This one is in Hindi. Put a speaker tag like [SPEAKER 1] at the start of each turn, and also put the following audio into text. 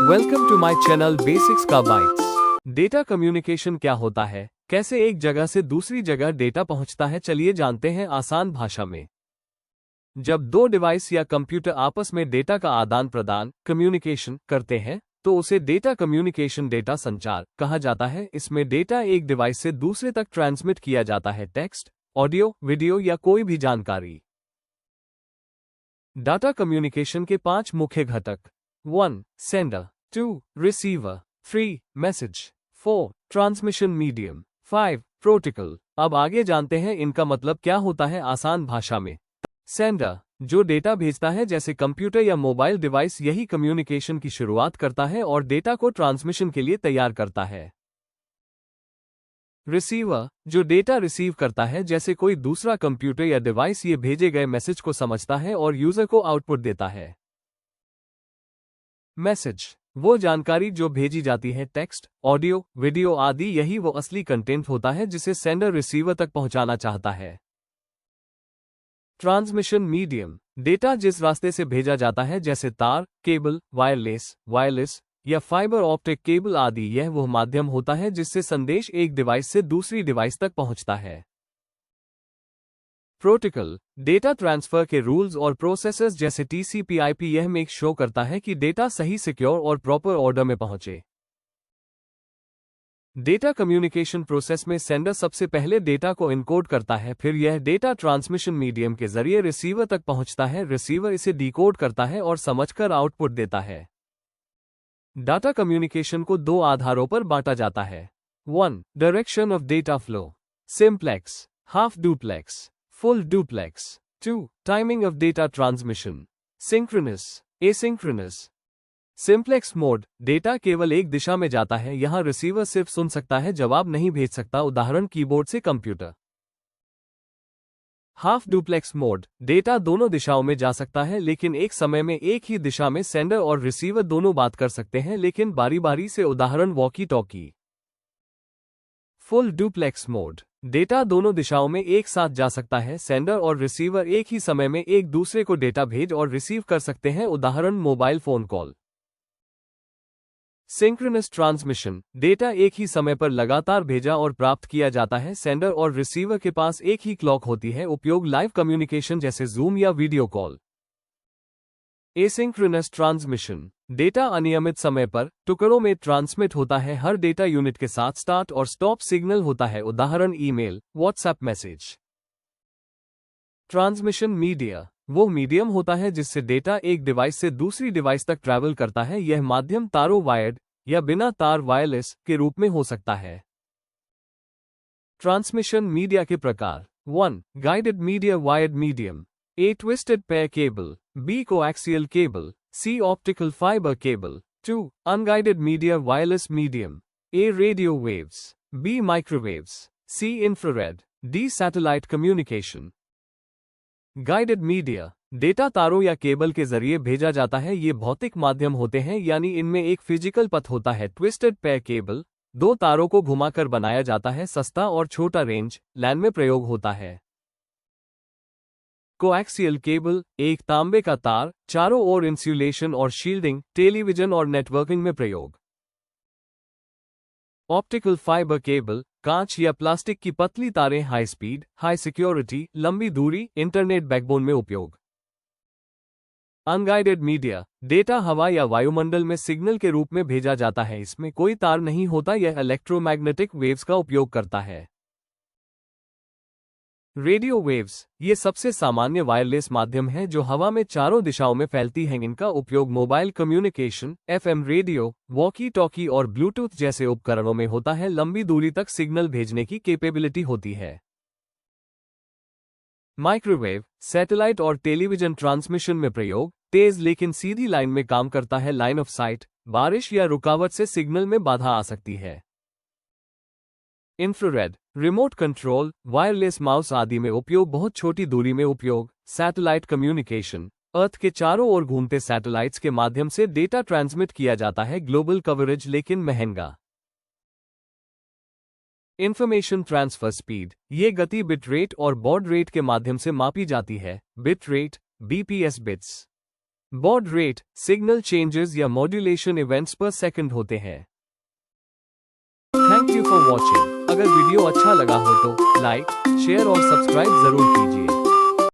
[SPEAKER 1] Welcome to my channel basics का बाइट्स। डेटा कम्युनिकेशन क्या होता है, कैसे एक जगह से दूसरी जगह डेटा पहुंचता है, चलिए जानते हैं आसान भाषा में। जब दो डिवाइस या कंप्यूटर आपस में डेटा का आदान प्रदान कम्युनिकेशन करते हैं तो उसे डेटा कम्युनिकेशन डेटा संचार कहा जाता है। इसमें डेटा एक डिवाइस से दूसरे तक ट्रांसमिट किया जाता है, टेक्स्ट, ऑडियो, वीडियो या कोई भी जानकारी। डाटा कम्युनिकेशन के 5 मुख्य घटक: 1. Sender, 2. Receiver, 3. Message, 4. Transmission medium, 5. Protocol. अब आगे जानते हैं इनका मतलब क्या होता है आसान भाषा में। सेंडर जो डेटा भेजता है, जैसे कंप्यूटर या मोबाइल डिवाइस, यही कम्युनिकेशन की शुरुआत करता है और डेटा को ट्रांसमिशन के लिए तैयार करता है। रिसीवर जो डेटा रिसीव करता है, जैसे कोई दूसरा कंप्यूटर या डिवाइस, ये भेजे गए मैसेज को समझता है और यूजर को आउटपुट देता है। मैसेज वो जानकारी जो भेजी जाती है, टेक्स्ट, ऑडियो, वीडियो आदि, यही वो असली कंटेंट होता है जिसे सेंडर रिसीवर तक पहुंचाना चाहता है। ट्रांसमिशन मीडियम डेटा जिस रास्ते से भेजा जाता है, जैसे तार, केबल, वायरलेस या फाइबर ऑप्टिक केबल आदि, यह वो माध्यम होता है जिससे संदेश एक डिवाइस से दूसरी डिवाइस तक पहुंचता है। प्रोटोकॉल डेटा ट्रांसफर के रूल्स और प्रोसेसेस, जैसे टीसीपी/आईपी, यह मेक श्योर करता है कि डेटा सही, सिक्योर और प्रॉपर ऑर्डर में पहुंचे। डेटा कम्युनिकेशन प्रोसेस में सेंडर सबसे पहले डेटा को इनकोड करता है, फिर यह डेटा ट्रांसमिशन मीडियम के जरिए रिसीवर तक पहुंचता है। रिसीवर इसे डिकोड करता है और समझकर आउटपुट देता है। डाटा कम्युनिकेशन को 2 आधारों पर बांटा जाता है। 1. Direction of data flow, simplex, half duplex, full duplex. 2. Timing of data transmission, synchronous, asynchronous. Simplex mode data केवल एक दिशा में जाता है, यहां रिसीवर सिर्फ सुन सकता है, जवाब नहीं भेज सकता, उदाहरण कीबोर्ड से computer. Half duplex mode data दोनों दिशाओं में जा सकता है, लेकिन एक समय में एक ही दिशा में सेंडर और रिसीवर दोनों बात कर सकते हैं, लेकिन बारी बारी से, उदाहरण walkie talkie. Full duplex mode data दोनों दिशाओं में एक साथ जा सकता है, सेंडर और रिसीवर एक ही समय में एक दूसरे को डेटा भेज और रिसीव कर सकते हैं, उदाहरण mobile phone call. Synchronous transmission data एक ही समय पर लगातार भेजा और प्राप्त किया जाता है, सेंडर और रिसीवर के पास एक ही क्लॉक होती है, उपयोग लाइव कम्युनिकेशन जैसे जूम या video call. Asynchronous transmission data अनियमित समय पर टुकड़ों में ट्रांसमिट होता है, हर डेटा यूनिट के साथ स्टार्ट और स्टॉप सिग्नल होता है, उदाहरण email, WhatsApp message. Transmission media वो मीडियम होता है जिससे डेटा एक डिवाइस से दूसरी डिवाइस तक ट्रैवल करता है, यह माध्यम तारों, वायर्ड या बिना तार, वायरलेस के रूप में हो सकता है। ट्रांसमिशन मीडिया के प्रकार: 1. Guided media, wired medium, A. Twisted pair cable, B. Coaxial cable, C. Optical fibre cable. 2. Unguided media, wireless medium, A. Radio waves, B. Microwaves, C. Infrared, D. Satellite communication. Guided media data तारों या केबल के जरिए भेजा जाता है, ये भौतिक माध्यम होते हैं, यानी इनमें एक फिजिकल पथ होता है। ट्विस्टेड पेयर केबल 2 तारों को घुमाकर बनाया जाता है, सस्ता और छोटा रेंज लैन में प्रयोग होता है। कोएक्सियल केबल एक तांबे का तार, चारों ओर इंसुलेशन और शील्डिंग, टेलीविजन और नेटवर्किंग में प्रयोग। ऑप्टिकल फाइबर केबल कांच या प्लास्टिक की पतली तारें, हाई स्पीड, हाई सिक्योरिटी, लंबी दूरी, इंटरनेट बैकबोन में उपयोग। अनगाइडेड मीडिया डेटा हवा या वायुमंडल में सिग्नल के रूप में भेजा जाता है, इसमें कोई तार नहीं होता, यह इलेक्ट्रोमैग्नेटिक वेव्स का उपयोग करता है। रेडियो वेव्स ये सबसे सामान्य वायरलेस माध्यम है जो हवा में चारों दिशाओं में फैलती हैं, इनका उपयोग mobile communication, FM radio, walkie talkie और ब्लूटूथ जैसे उपकरणों में होता है, लंबी दूरी तक सिग्नल भेजने की कैपेबिलिटी होती है। माइक्रोवेव सैटेलाइट और टेलीविजन ट्रांसमिशन में प्रयोग, तेज लेकिन सीधी लाइन में काम करता है, लाइन ऑफ साइट, बारिश या रुकावट से सिग्नल में बाधा आ सकती है। Infrared remote control, wireless mouse आदि में उपयोग, बहुत छोटी दूरी में उपयोग। सैटेलाइट कम्युनिकेशन अर्थ के चारों ओर घूमते सैटेलाइट्स के माध्यम से डेटा ट्रांसमिट किया जाता है, ग्लोबल कवरेज लेकिन महंगा। इंफॉर्मेशन ट्रांसफर स्पीड ये गति बिट रेट और बॉड रेट के माध्यम से मापी जाती है। Bit rate BPS bits baud rate signal changes या मॉड्यूलेशन इवेंट्स पर सेकंड होते हैं। Thank you for watching. अगर वीडियो अच्छा लगा हो तो लाइक, शेयर और सब्सक्राइब जरूर कीजिए।